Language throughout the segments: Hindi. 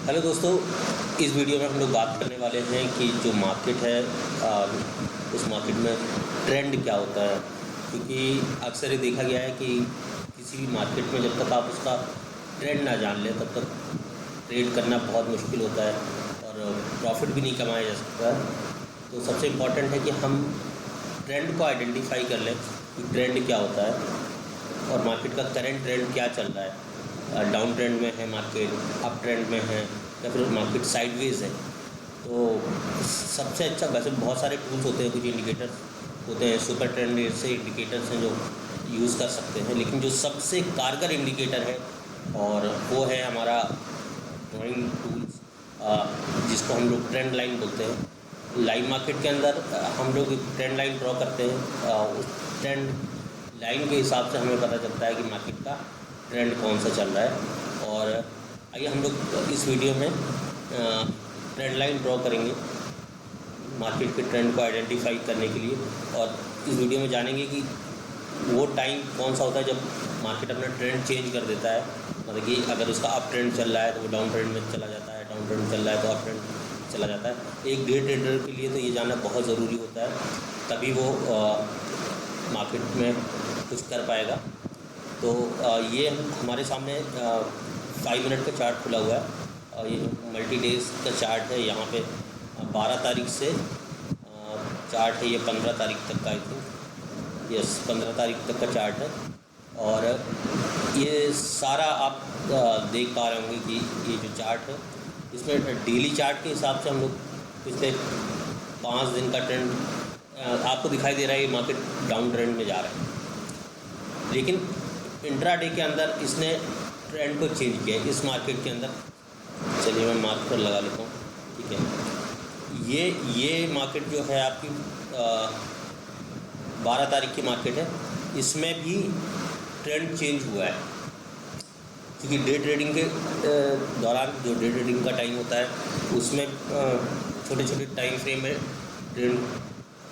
हेलो दोस्तों, इस वीडियो में हम लोग बात करने वाले हैं कि जो मार्केट है उस मार्केट में ट्रेंड क्या होता है। क्योंकि अक्सर ये देखा गया है कि किसी भी मार्केट में जब तक आप उसका ट्रेंड ना जान लें तब तक ट्रेड करना बहुत मुश्किल होता है और प्रॉफिट भी नहीं कमाया जा सकता है। तो सबसे इम्पॉर्टेंट है कि हम ट्रेंड को आइडेंटिफाई कर लें कि ट्रेंड क्या होता है और मार्केट का करंट ट्रेंड क्या चल रहा है। डाउन ट्रेंड में है मार्केट, अप ट्रेंड में है या फिर मार्केट साइडवेज है। तो सबसे अच्छा, वैसे बहुत सारे टूल्स होते हैं, कुछ इंडिकेटर्स होते हैं, सुपर ट्रेंड से इंडिकेटर्स हैं जो यूज़ कर सकते हैं, लेकिन जो सबसे कारगर इंडिकेटर है और वो है हमारा ड्राइंग टूल्स, जिसको हम लोग ट्रेंड लाइन बोलते हैं। लाइव मार्केट के अंदर हम लोग ट्रेंड लाइन ड्रॉ करते हैं, उस ट्रेंड लाइन के हिसाब से हमें पता चलता है कि मार्केट का ट्रेंड कौन सा चल रहा है। और आइए हम लोग इस वीडियो में ट्रेंड लाइन ड्रॉ करेंगे मार्केट के ट्रेंड को आइडेंटिफाई करने के लिए, और इस वीडियो में जानेंगे कि वो टाइम कौन सा होता है जब मार्केट अपना ट्रेंड चेंज कर देता है। मतलब कि अगर उसका अप ट्रेंड चल रहा है तो वो डाउन ट्रेंड में चला जाता है, डाउन ट्रेंड चल रहा है तो अप ट्रेंड चला जाता है। एक डे ट्रेडर के लिए तो ये जानना बहुत ज़रूरी होता है, तभी वो मार्केट में कुछ कर पाएगा। तो ये हमारे सामने 5 मिनट का चार्ट खुला हुआ है और ये मल्टी डेज का चार्ट है। यहाँ पे 12 तारीख से चार्ट है, ये 15 तारीख तक का, आई थिंक यस 15 तारीख तक का चार्ट है। और ये सारा आप देख पा रहे होंगे कि ये जो चार्ट है इसमें डेली चार्ट के हिसाब से हम लोग पिछले 5 दिन का ट्रेंड आपको दिखाई दे रहा है। ये मार्केट डाउन ट्रेंड में जा रहा है, लेकिन इंट्राडे के अंदर इसने ट्रेंड को चेंज किया है इस मार्केट के अंदर। चलिए मैं मार्कर लगा लेता हूँ, ठीक है। ये मार्केट जो है आपकी 12 तारीख की मार्केट है, इसमें भी ट्रेंड चेंज हुआ है। क्योंकि डे ट्रेडिंग के दौरान जो डे ट्रेडिंग का टाइम होता है उसमें छोटे छोटे टाइम फ्रेम में ट्रेंड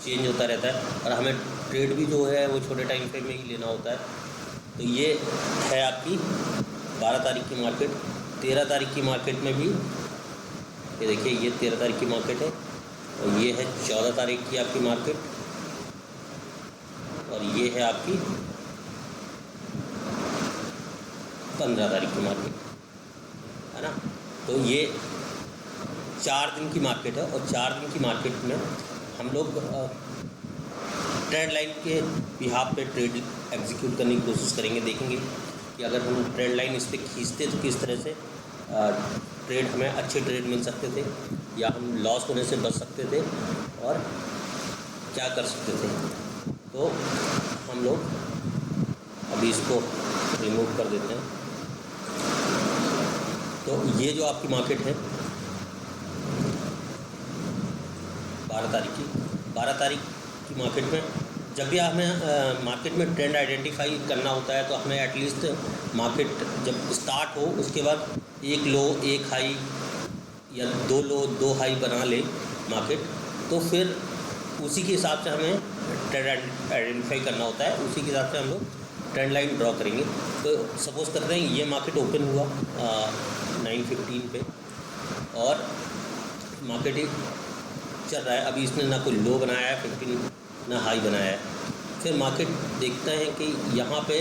चेंज होता रहता है और हमें ट्रेड भी जो है वो छोटे टाइम फ्रेम में ही लेना होता है। तो ये है आपकी 12 तारीख की मार्केट। 13 तारीख की मार्केट में भी ये देखिए, ये 13 तारीख की मार्केट है और ये है 14 तारीख की आपकी मार्केट और ये है आपकी 15 तारीख की मार्केट, है ना। तो ये 4 दिन की मार्केट है और 4 दिन की मार्केट में हम लोग ट्रेंड लाइन के बिहाफ पे ट्रेड एग्जीक्यूट करने की कोशिश करेंगे। देखेंगे कि अगर हम ट्रेंड लाइन इस पर खींचते तो किस तरह से ट्रेड हमें अच्छे ट्रेड मिल सकते थे या हम लॉस होने से बच सकते थे और क्या कर सकते थे। तो हम लोग अभी इसको रिमूव कर देते हैं। तो ये जो आपकी मार्केट है 12 तारीख की मार्केट में, जब भी हमें मार्केट में ट्रेंड आइडेंटिफाई करना होता है तो हमें एटलीस्ट मार्केट जब स्टार्ट हो उसके बाद एक लो एक हाई या 2 लो 2 हाई बना ले मार्केट, तो फिर उसी के हिसाब से हमें ट्रेंड आइडेंटिफाई करना होता है। उसी के हिसाब से हम लोग ट्रेंड लाइन ड्रॉ करेंगे। तो सपोज़ करते हैं ये मार्केट ओपन हुआ 9:15 पे और मार्केट ही चल रहा है। अभी इसने ना कोई लो बनाया है 15, ना हाई बनाया है। फिर मार्केट देखते हैं कि यहाँ पे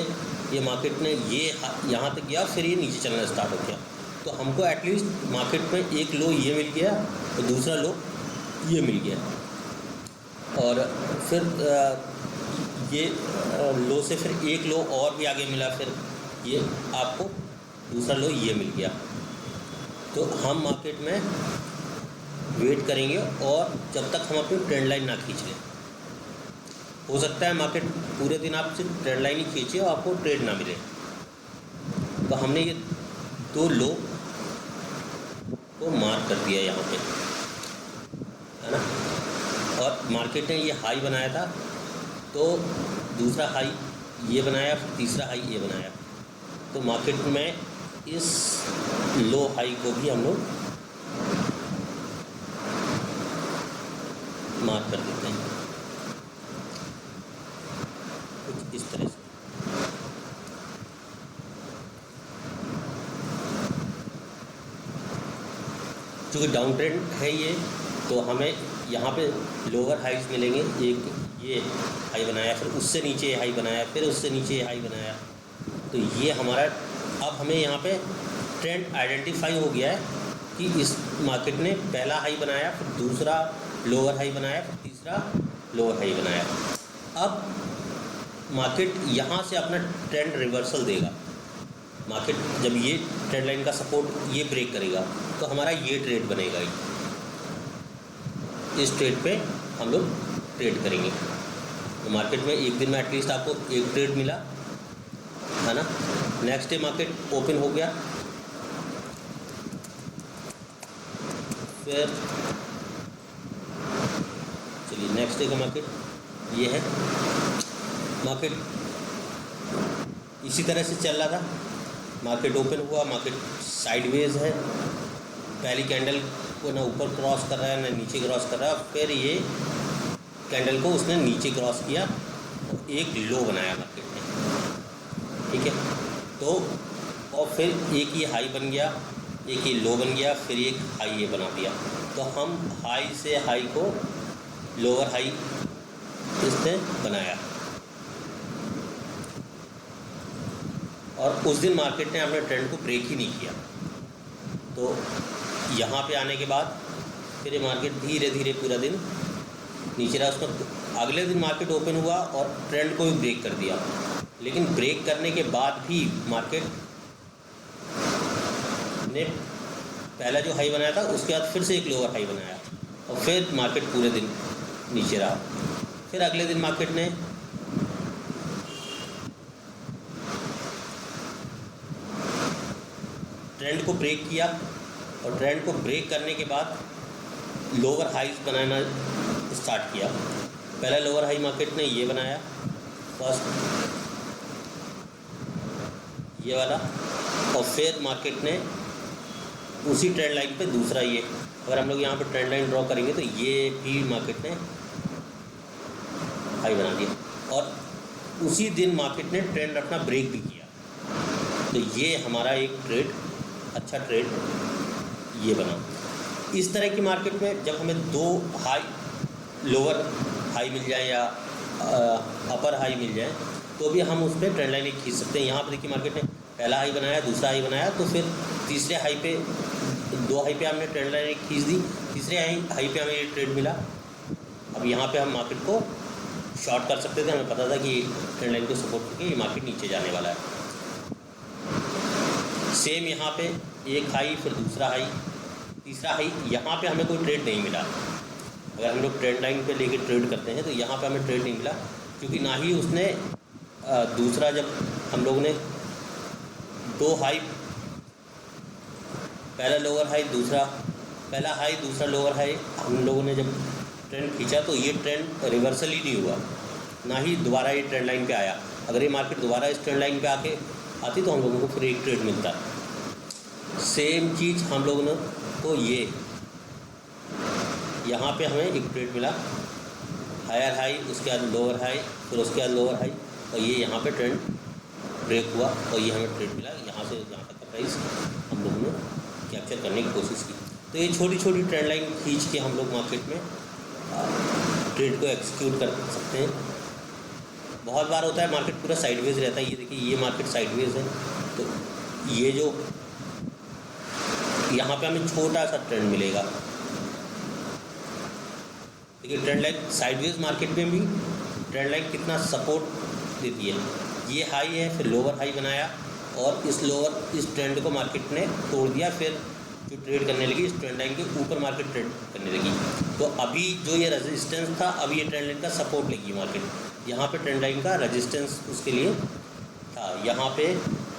ये मार्केट ने ये यहाँ तक गया, फिर ये नीचे चलना स्टार्ट हो गया। तो हमको एटलीस्ट मार्केट में एक लो ये मिल गया और दूसरा लो ये मिल गया और फिर ये लो से फिर एक लो और भी आगे मिला, फिर ये आपको दूसरा लो ये मिल गया। तो हम मार्केट में वेट करेंगे और जब तक हम अपनी ट्रेंड लाइन ना खींच लें। हो सकता है मार्केट पूरे दिन आप सिर्फ ट्रेंड लाइन ही खींचे और आपको ट्रेड ना मिले। तो हमने ये 2 लो को मार्क कर दिया यहाँ पे, है ना। और मार्केट ने ये हाई बनाया था तो दूसरा हाई ये बनाया, फिर तीसरा हाई ये बनाया। तो मार्केट में इस लो हाई को भी हम लोग मार्क कर देते हैं कुछ इस तरह से। चूँकि डाउन ट्रेंड है ये, तो हमें यहाँ पे लोअर हाइज मिलेंगे। एक ये हाई बनाया, फिर उससे नीचे ये हाई बनाया, फिर उससे नीचे ये हाई बनाया, तो ये हमारा अब हमें यहाँ पे ट्रेंड आइडेंटिफाई हो गया है कि इस मार्केट ने पहला हाई बनाया, फिर दूसरा लोअर हाई बनाया, फिर तीसरा लोअर हाई बनाया। अब मार्केट यहाँ से अपना ट्रेंड रिवर्सल देगा। मार्केट जब ये ट्रेंड लाइन का सपोर्ट ये ब्रेक करेगा तो हमारा ये ट्रेड बनेगा। इस ट्रेड पे हम लोग ट्रेड करेंगे। तो मार्केट में एक दिन में एटलीस्ट आपको एक ट्रेड मिला है ना। नेक्स्ट डे मार्केट ओपन हो गया, फिर चलिए नेक्स्ट डे का मार्केट ये है। मार्केट इसी तरह से चल रहा था, मार्केट ओपन हुआ, मार्केट साइडवेज है, पहली कैंडल को ना ऊपर क्रॉस कर रहा है ना नीचे क्रॉस कर रहा है, फिर ये कैंडल को उसने नीचे क्रॉस किया और एक लो बनाया मार्केट ने, ठीक है। तो और फिर एक ये हाई बन गया, एक ये लो बन गया, फिर एक हाई ये बना दिया। तो हम हाई से हाई को लोअर हाई इसने बनाया। और उस दिन मार्केट ने अपने ट्रेंड को ब्रेक ही नहीं किया। तो यहाँ पे आने के बाद फिर ये मार्केट धीरे धीरे पूरा दिन नीचे रहा। उसमें अगले दिन मार्केट ओपन हुआ और ट्रेंड को भी ब्रेक कर दिया, लेकिन ब्रेक करने के बाद भी मार्केट ने पहला जो हाई बनाया था उसके बाद फिर से एक लोअर हाई बनाया और फिर मार्केट पूरे दिन नीचे रहा। फिर अगले दिन मार्केट ने ट्रेंड को ब्रेक किया और ट्रेंड को ब्रेक करने के बाद लोअर हाइज बनाना स्टार्ट किया। पहला लोअर हाई मार्केट ने ये बनाया फर्स्ट, ये वाला, और फिर मार्केट ने उसी ट्रेंड लाइन पे दूसरा ये, अगर हम लोग यहाँ पे ट्रेंड लाइन ड्रॉ करेंगे तो ये भी मार्केट ने हाई बना दिया और उसी दिन मार्केट ने ट्रेंड अपना ब्रेक भी किया। तो ये हमारा एक ट्रेड, अच्छा ट्रेड ये बना। इस तरह की मार्केट में जब हमें दो हाई लोअर हाई मिल जाए या अपर हाई मिल जाए तो भी हम उस पर ट्रेंड लाइन एक खींच सकते हैं। यहाँ पर देखिए मार्केट ने पहला हाई बनाया, दूसरा हाई बनाया, तो फिर तीसरे हाई पे, दो हाई पे हमने ट्रेंड लाइन एक खींच दी, तीसरे हाई पे हमें ये ट्रेड मिला। अब यहाँ पे हम मार्केट को शॉर्ट कर सकते थे, हमें पता था कि ट्रेंड लाइन को सपोर्ट करके ये मार्केट नीचे जाने वाला है। सेम यहाँ पे एक हाई, फिर दूसरा हाई, तीसरा हाई, यहाँ पे हमें कोई ट्रेड नहीं मिला। अगर हम लोग ट्रेंड लाइन पे लेके ट्रेड करते हैं तो यहाँ पे हमें ट्रेड नहीं मिला, क्योंकि ना ही उसने दूसरा, जब हम लोगों ने दो हाई, पहला लोअर हाई, दूसरा पहला हाई, दूसरा लोअर हाई, हम लोगों ने जब ट्रेंड खींचा तो ये ट्रेंड रिवर्सल ही नहीं हुआ, ना ही दोबारा ये ट्रेंड लाइन पे आया। अगर ये मार्केट दोबारा इस ट्रेंड लाइन पे आके आती तो हम लोगों को फिर एक ट्रेड मिलता। सेम चीज़ हम लोगों ने को ये यहाँ पे हमें एक ट्रेड मिला, हायर हाई, उसके बाद लोअर हाई, फिर उसके बाद लोअर हाई, और ये यहाँ पे ट्रेंड ब्रेक हुआ और ये हमें ट्रेड मिला। यहाँ से यहाँ तक का प्राइस हम लोगों ने कैप्चर करने की कोशिश की। तो ये छोटी छोटी ट्रेंड लाइन खींच के हम लोग मार्केट में ट्रेड को एक्सिक्यूट कर सकते हैं। बहुत बार होता है मार्केट पूरा साइडवेज रहता है। ये देखिए ये मार्केट साइडवेज है, तो ये जो यहाँ पे हमें छोटा सा ट्रेंड मिलेगा। देखिए ट्रेंड लाइन साइडवेज मार्केट में भी ट्रेंड लाइन कितना सपोर्ट देती है। ये हाई है, फिर लोअर हाई बनाया और इस ट्रेंड को मार्केट ने तोड़ दिया, फिर जो ट्रेड करने लगी इस ट्रेंड लाइन के ऊपर मार्केट ट्रेड करने लगी। तो अभी जो ये रेजिस्टेंस था, अभी ये ट्रेंड लाइन का सपोर्ट लेगी मार्केट। यहाँ पे ट्रेंड लाइन का रेजिस्टेंस उसके लिए था। यहाँ पे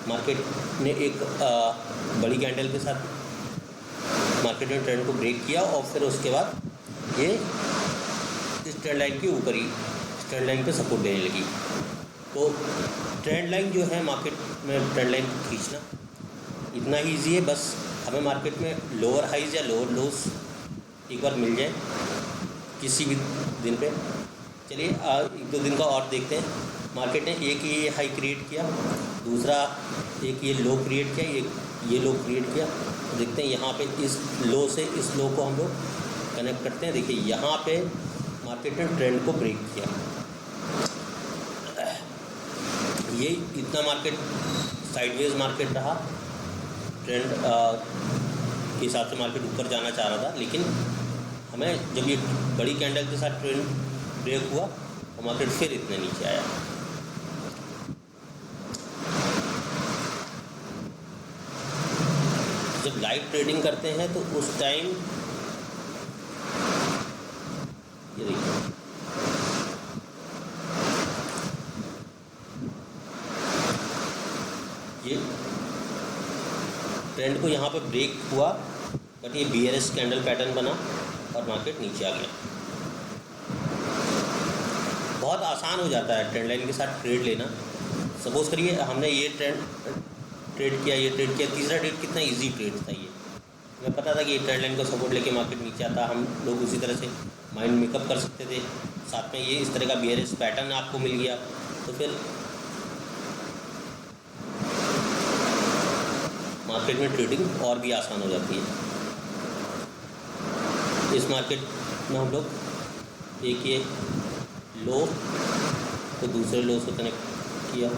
मार्केट ने एक बड़ी कैंडल के साथ मार्केट ने ट्रेंड को ब्रेक किया और फिर उसके बाद ये इस ट्रेंड लाइन के ऊपर ही ट्रेंड लाइन पे सपोर्ट देने लगी। तो ट्रेंड लाइन जो है मार्केट में, ट्रेंड लाइन को खींचना इतना ही ईजी है। बस हमें मार्केट में लोअर हाइज या लोअर लोस एक बार मिल जाए किसी भी दिन पे। चलिए एक दो दिन का और देखते हैं। मार्केट ने एक ये हाई क्रिएट किया, दूसरा एक ये लो क्रिएट किया, ये लो क्रिएट किया, तो देखते हैं यहाँ पे इस लो से इस लो को हम लोग कनेक्ट करते हैं। देखिए यहाँ पे मार्केट ने ट्रेंड को ब्रेक किया, ये इतना मार्केट साइडवेज मार्केट रहा, ट्रेंड के हिसाब से मार्केट ऊपर जाना चाह रहा था, लेकिन हमें जब ये बड़ी कैंडल के साथ ट्रेंड ब्रेक हुआ तो मार्केट फिर इतने नीचे आया। जब लाइव ट्रेडिंग करते हैं तो उस टाइम ये देखिए ये ट्रेंड को यहाँ पे ब्रेक हुआ, बट ये बीआरएस कैंडल पैटर्न बना और मार्केट नीचे आ गया। बहुत आसान हो जाता है ट्रेंड लाइन के साथ ट्रेड लेना। सपोज करिए हमने ये ट्रेड किया, ये ट्रेड किया, तीसरा ट्रेड कितना इजी ट्रेड था ये, हमें पता था कि ये ट्रेंड लाइन का सपोर्ट लेके मार्केट नीचे आता, हम लोग उसी तरह से माइंड मेकअप कर सकते थे। साथ में ये इस तरह का बीआरएस पैटर्न आपको मिल गया, तो फिर मार्केट में ट्रेडिंग और भी आसान हो जाती है। इस मार्केट में हम लोग एक ये लो को दूसरे लो से कनेक्ट किया,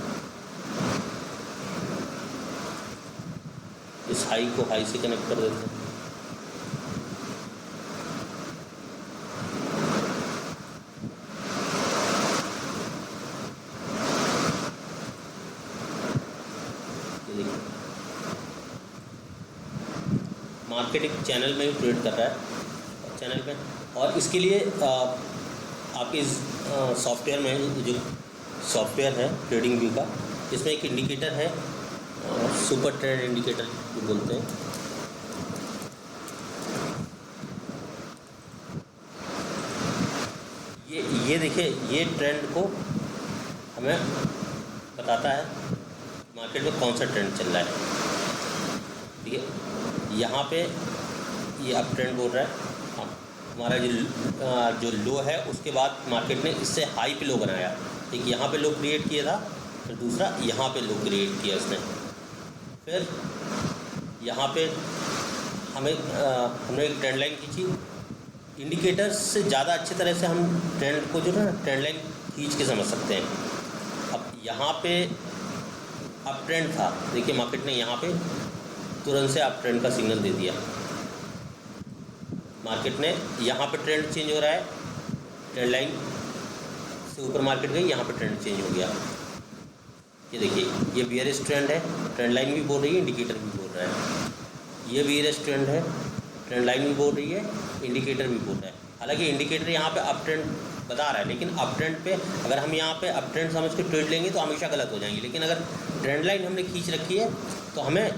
इस हाई को हाई से कनेक्ट कर देते हैं। मार्केट एक चैनल में ही ट्रेड कर रहा है, चैनल में, और इसके लिए आपके इस सॉफ्टवेयर में जो सॉफ्टवेयर है ट्रेडिंग व्यू का, इसमें एक इंडिकेटर है, सुपर ट्रेंड इंडिकेटर जो बोलते हैं। ये देखिए, ये ट्रेंड को हमें बताता है मार्केट में कौन सा ट्रेंड चल रहा है। ठीक है, यहाँ पे ये अप ट्रेंड बोल रहा है, हमारा जो लो है उसके बाद मार्केट ने इससे हाई पे लो बनाया। एक यहाँ पे लो क्रिएट किया था, फिर दूसरा यहाँ पे लो क्रिएट किया इसने, फिर यहाँ पे हमने एक ट्रेंड लाइन खींची। इंडिकेटर से ज़्यादा अच्छी तरह से हम ट्रेंड को जो है ना ट्रेंड लाइन खींच के समझ सकते हैं। अब यहाँ पे अप ट्रेंड था, देखिए मार्केट ने यहाँ पे तुरंत से अप ट्रेंड का सिग्नल दे दिया। मार्केट ने यहाँ पे ट्रेंड चेंज हो रहा है, ट्रेंड लाइन से ऊपर मार्केट गई, यहाँ पे ट्रेंड चेंज हो गया। ये देखिए, ये बीयरिश ट्रेंड है, ट्रेंड लाइन भी बोल रही है, इंडिकेटर भी बोल रहा है। ये बीयरिश ट्रेंड है, ट्रेंड लाइन भी बोल रही है, इंडिकेटर भी बोल रहा है। हालांकि इंडिकेटर यहाँ पे अप ट्रेंड बता रहा है, लेकिन अप ट्रेंड पे अगर हम यहाँ पे अप ट्रेंड समझ के ट्रेड लेंगे तो हमेशा गलत हो जाएंगे। लेकिन अगर ट्रेंड लाइन हमने खींच रखी है तो हमें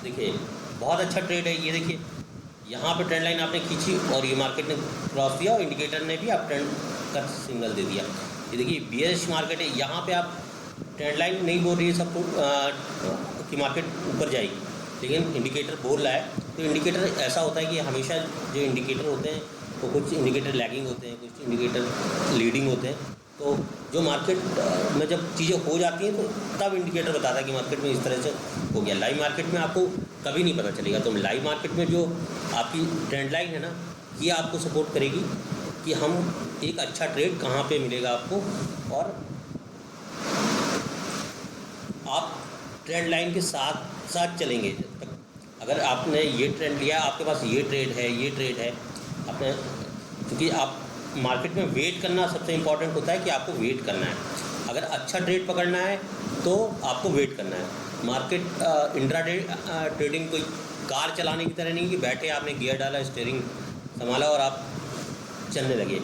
देखिए बहुत अच्छा ट्रेड है। ये देखिए यहाँ पे ट्रेंड लाइन आपने खींची और ये मार्केट ने क्रॉस दिया और इंडिकेटर ने भी अप ट्रेंड का सिग्नल दे दिया। ये देखिए बीयरिश मार्केट है, यहाँ पे आप ट्रेंड लाइन नहीं बोल रही है सबको कि मार्केट ऊपर जाएगी, लेकिन इंडिकेटर बोल रहा है। तो इंडिकेटर ऐसा होता है कि हमेशा जो इंडिकेटर होते हैं तो कुछ इंडिकेटर लैगिंग होते हैं, कुछ इंडिकेटर लीडिंग होते हैं। तो जो मार्केट में जब चीज़ें हो जाती हैं तो तब इंडिकेटर बताता है कि मार्केट में इस तरह से हो गया। लाइव मार्केट में आपको कभी नहीं पता चलेगा। तो लाइव मार्केट में जो आपकी ट्रेंड लाइन है ना, ये आपको सपोर्ट करेगी कि हम एक अच्छा ट्रेड कहाँ पे मिलेगा आपको, और आप ट्रेंड लाइन के साथ साथ चलेंगे जब तक। अगर आपने ये ट्रेंड लिया, आपके पास ये ट्रेड है, ये ट्रेड है, आपने, क्योंकि आप मार्केट में वेट करना सबसे इम्पॉर्टेंट होता है कि आपको वेट करना है। अगर अच्छा ट्रेड पकड़ना है तो आपको वेट करना है। मार्केट इंट्राडे ट्रेडिंग कोई कार चलाने की तरह नहीं कि बैठे आपने गियर डाला, स्टीयरिंग संभाला और आप चलने लगे,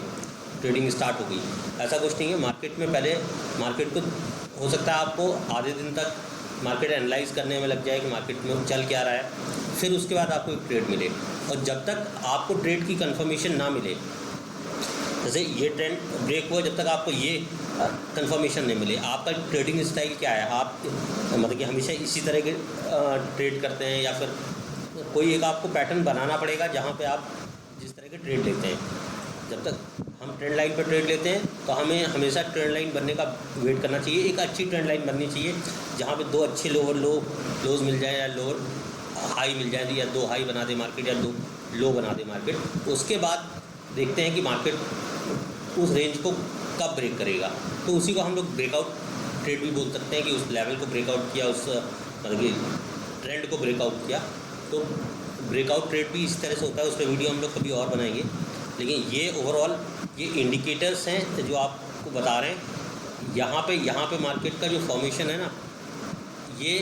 ट्रेडिंग स्टार्ट हो गई। ऐसा कुछ नहीं है। मार्केट में पहले मार्केट को हो सकता है आपको आधे दिन तक मार्केट एनालाइज करने में लग जाए कि मार्केट में चल क्या रहा है, फिर उसके बाद आपको एक ट्रेड मिले। और जब तक आपको ट्रेड की कंफर्मेशन ना मिले, जैसे ये ट्रेंड ब्रेक हुआ, जब तक आपको ये कंफर्मेशन नहीं मिले आपका ट्रेडिंग स्टाइल क्या है, आप मतलब कि हमेशा इसी तरह के ट्रेड करते हैं या फिर कोई एक आपको पैटर्न बनाना पड़ेगा जहाँ पे आप जिस तरह के ट्रेड लेते हैं। जब तक हम ट्रेंड लाइन पर ट्रेड लेते हैं तो हमें हमेशा ट्रेंड लाइन बनने का वेट करना चाहिए। एक अच्छी ट्रेंड लाइन बननी चाहिए जहाँ पे दो अच्छे लोअर लोज मिल जाए या लोअर हाई मिल जाए या 2 हाई बना दे मार्केट या 2 लो बना दे मार्केट, उसके बाद देखते हैं कि मार्केट उस रेंज को कब ब्रेक करेगा। तो उसी को हम लोग ब्रेकआउट ट्रेड भी बोल सकते हैं कि उस लेवल को ब्रेकआउट किया, उस मतलब कि ट्रेंड को ब्रेकआउट किया। तो ब्रेकआउट ट्रेड भी इस तरह से होता है, उस पर वीडियो हम लोग कभी और बनाएंगे। लेकिन ये ओवरऑल ये इंडिकेटर्स हैं जो आपको बता रहे हैं। यहाँ पे मार्केट का जो फॉर्मेशन है ना, ये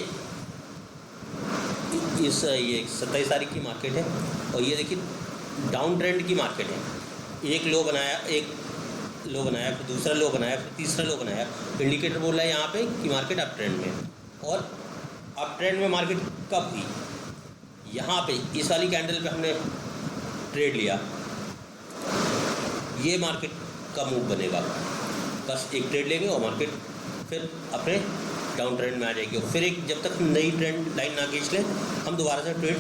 27 तारीख की मार्केट है और ये देखिए डाउन ट्रेंड की मार्केट है। एक लो बनाया, फिर दूसरा लो बनाया, फिर तीसरा लो बनाया। इंडिकेटर बोल रहा है यहाँ पे कि मार्केट अप ट्रेंड में है। और अप ट्रेंड में मार्केट कब हुई? यहाँ पे इस वाली कैंडल पे हमने ट्रेड लिया, ये मार्केट का मूव बनेगा। बस एक ट्रेड लेंगे और मार्केट फिर अपने डाउन ट्रेंड में आ जाएगी। और फिर एक जब तक नई ट्रेंड लाइन ना खींच लें, हम दोबारा से ट्रेड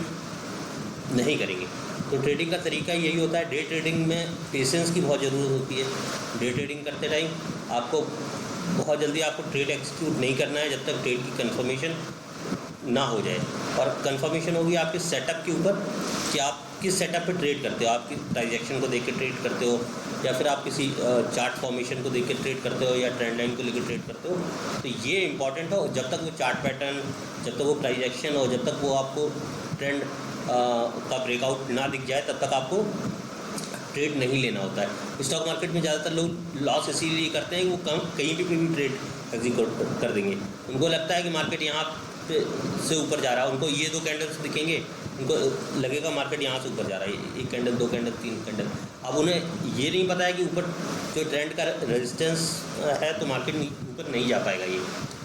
नहीं करेंगे। तो ट्रेडिंग का तरीका यही होता है। डे ट्रेडिंग में पेशेंस की बहुत ज़रूरत होती है। डे ट्रेडिंग करते टाइम आपको बहुत जल्दी आपको ट्रेड एक्सिक्यूट नहीं करना है जब तक ट्रेड की कंफर्मेशन ना हो जाए। और कंफर्मेशन होगी आपके सेटअप के ऊपर कि आप किस सेटअप पे ट्रेड करते हो। आप किस ट्रांजैक्शन को देख के ट्रेड करते हो या फिर आप किसी चार्ट फॉर्मेशन को देख के ट्रेड करते हो या ट्रेंड लाइन को लेकर ट्रेड करते हो। तो ये इंपॉर्टेंट है। जब तक वो चार्ट पैटर्न, जब तक वो ट्रांजैक्शन और जब तक वो आपको ट्रेंड का ब्रेकआउट ना दिख जाए, तब तक आपको ट्रेड नहीं लेना होता है। स्टॉक मार्केट में ज़्यादातर लोग लॉस इसीलिए करते हैं कि वो कहीं भी ट्रेड एग्जीक्यूट कर देंगे। उनको लगता है कि मार्केट यहाँ से ऊपर जा रहा है, उनको ये 2 कैंडल्स दिखेंगे, उनको लगेगा मार्केट यहाँ से ऊपर जा रहा है, 1 कैंडल, 2 कैंडल, 3 कैंडल। अब उन्हें ये नहीं पता है कि ऊपर जो ट्रेंड का रेजिस्टेंस है तो मार्केट ऊपर नहीं जा पाएगा, ये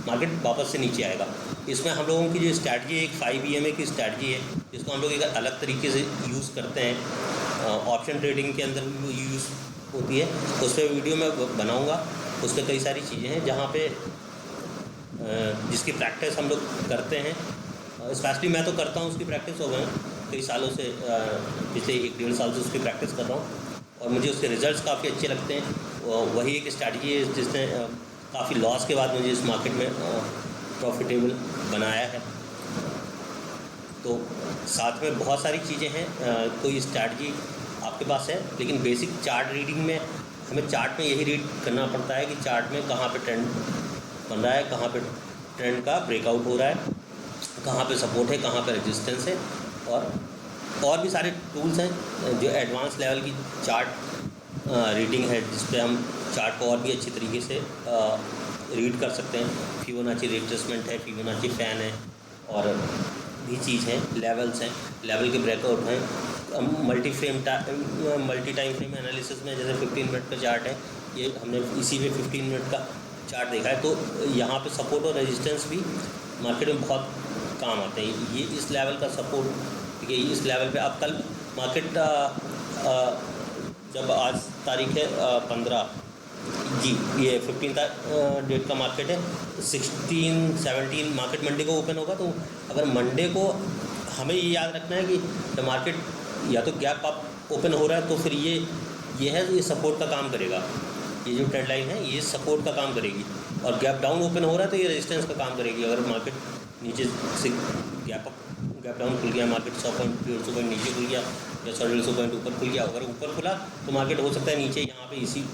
मार्केट वापस से नीचे आएगा। इसमें हम लोगों की जो स्ट्रैटजी है, एक 5 EMA की स्ट्रैटजी है, जिसको हम लोग एक अलग तरीके से यूज़ करते हैं। ऑप्शन ट्रेडिंग के अंदर भी यूज़ होती है, उस पर वीडियो मैं बनाऊँगा। उस पर कई सारी चीज़ें हैं जहाँ पे जिसकी प्रैक्टिस हम लोग करते हैं। स्पेशली मैं तो करता हूँ, उसकी प्रैक्टिस हो गए कई सालों से, पिछले 1-1.5 साल से उसकी प्रैक्टिस कर रहा हूँ और मुझे उसके रिजल्ट्स काफ़ी अच्छे लगते हैं। वही एक स्ट्रैटेजी है जिसने काफ़ी लॉस के बाद मुझे इस मार्केट में प्रॉफिटेबल बनाया है। तो साथ में बहुत सारी चीज़ें हैं। कोई स्ट्रैटेजी आपके पास है, लेकिन बेसिक चार्ट रीडिंग में हमें चार्ट में यही रीड करना पड़ता है कि चार्ट में कहाँ पे ट्रेंड बन रहा है, कहाँ पे ट्रेंड का ब्रेकआउट हो रहा है, कहाँ पे सपोर्ट है, कहाँ पे रेजिस्टेंस है। और भी सारे टूल्स हैं जो एडवांस लेवल की चार्ट रीडिंग है, जिस पे हम चार्ट को और भी अच्छी तरीके से रीड कर सकते हैं। फिबोनाची रिट्रेसमेंट है, फिबोनाची फैन है और भी चीज़ हैं, लेवल्स हैं, लेवल के ब्रेकआउट हैं। मल्टी टाइम फ्रेम एनालिसिस में जैसे 15 मिनट का चार्ट है, ये हमने इसी में 15 मिनट का चार्ट देखा है। तो यहाँ पे सपोर्ट और रेजिस्टेंस भी मार्केट में बहुत काम आते हैं। ये इस लेवल का सपोर्ट, ठीक है, इस लेवल पे अब कल मार्केट जब आज तारीख है 15 जी, ये 15 डेट का मार्केट है, 16-17 मार्केट मंडे को ओपन होगा। तो अगर मंडे को हमें ये याद रखना है कि जब मार्केट या तो गैप अप ओपन हो रहा है तो फिर ये सपोर्ट का काम करेगा। ये जो ट्रेंड लाइन है ये सपोर्ट का काम करेगी, और गैप डाउन ओपन हो रहा है तो ये रेजिस्टेंस का काम करेगी। अगर मार्केट नीचे से गैप डाउन खुल गया, मार्केट 100 पॉइंट 150 पॉइंट नीचे खुल गया या 150 पॉइंट ऊपर खुल गया, अगर ऊपर खुला तो मार्केट हो सकता है नीचे यहाँ पे इसी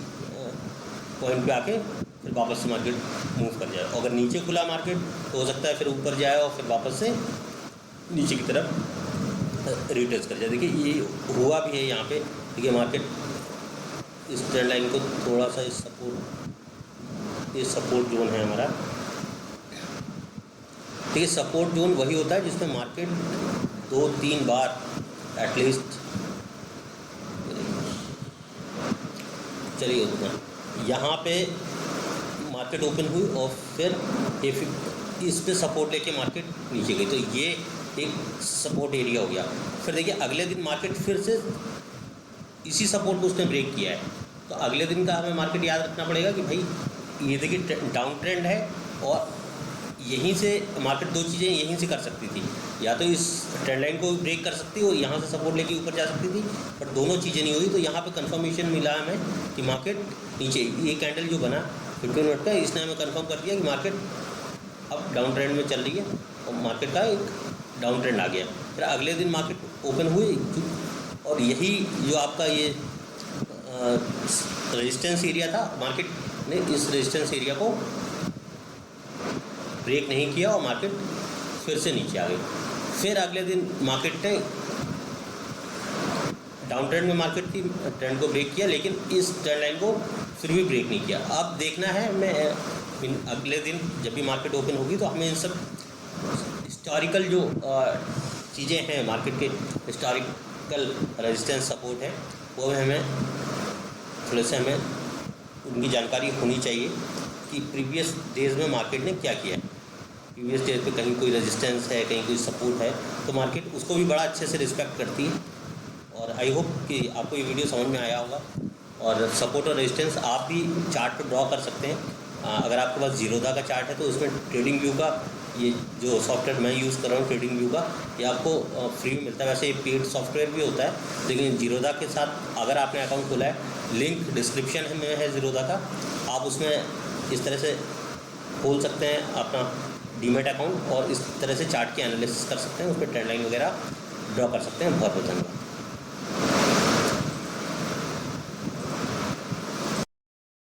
पॉइंट पे आके फिर वापस से मार्केट मूव कर जाए। अगर नीचे खुला मार्केट तो हो सकता है फिर ऊपर जाए और फिर वापस से नीचे की तरफ रिट्रेस कर जाए। देखिए ये हुआ भी है यहाँ पे। देखिए मार्केट इस ट्रेंड लाइन को थोड़ा सा सपोर्ट जोन है हमारा। देखिए सपोर्ट जोन वही होता है जिसमें मार्केट 2-3 बार एटलीस्ट, चलिए उतना, यहाँ पे मार्केट ओपन हुई और फिर इस पे सपोर्ट लेके मार्केट नीचे गई, तो ये एक सपोर्ट एरिया हो गया। फिर देखिए अगले दिन मार्केट फिर से इसी सपोर्ट को उसने ब्रेक किया है, तो अगले दिन का हमें मार्केट याद रखना पड़ेगा कि भाई ये देखिए डाउन ट्रेंड है और यहीं से मार्केट 2 चीज़ें यहीं से कर सकती थी, या तो इस ट्रेंड लाइन को ब्रेक कर सकती और यहाँ से सपोर्ट लेके ऊपर जा सकती थी, बट दोनों चीज़ें नहीं हुई। तो यहाँ पे कंफर्मेशन मिला हमें कि मार्केट नीचे, ये कैंडल जो बना 15 मिनट का, इसने हमें कंफर्म कर दिया कि मार्केट अब डाउन ट्रेंड में चल रही है और मार्केट का एक डाउन ट्रेंड आ गया। फिर अगले दिन मार्केट ओपन हुई और यही जो आपका ये रेजिस्टेंस एरिया था, मार्केट ने इस रेजिस्टेंस एरिया को ब्रेक नहीं किया और मार्केट फिर से नीचे आ गई। फिर अगले दिन मार्केट ने डाउन ट्रेंड में मार्केट थी, ट्रेंड को ब्रेक किया, लेकिन इस ट्रेंड लाइन को फिर भी ब्रेक नहीं किया। अब देखना है मैं अगले दिन जब भी मार्केट ओपन होगी तो हमें इन सब हिस्टोरिकल जो चीज़ें हैं, मार्केट के हिस्टोरिकल रेजिस्टेंस सपोर्ट है, वो हमें थोड़े से हमें उनकी जानकारी होनी चाहिए कि प्रीवियस डेज में मार्केट ने क्या किया है। प्रीवियस डेज पे कहीं कोई रेजिस्टेंस है, कहीं कोई सपोर्ट है, तो मार्केट उसको भी बड़ा अच्छे से रिस्पेक्ट करती है। और आई होप कि आपको ये वीडियो समझ में आया होगा। और सपोर्ट और रेजिस्टेंस आप भी चार्ट पर ड्रॉ कर सकते हैं। अगर आपके पास जीरोधा का चार्ट है तो उसमें ट्रेडिंग व्यू का, ये जो सॉफ्टवेयर मैं यूज़ कर रहा हूँ ट्रेडिंग व्यू का, ये आपको फ्री में मिलता है। वैसे ये पेड सॉफ्टवेयर भी होता है, लेकिन जीरोधा के साथ अगर आपने अकाउंट खोला है, लिंक डिस्क्रिप्शन में है जीरोधा का, आप उसमें इस तरह से खोल सकते हैं अपना डीमैट अकाउंट और इस तरह से चार्ट की एनालिसिस कर सकते हैं, उस पर ट्रेंड लाइन वगैरह ड्रॉ कर सकते हैं। बहुत बहुत धन्यवाद।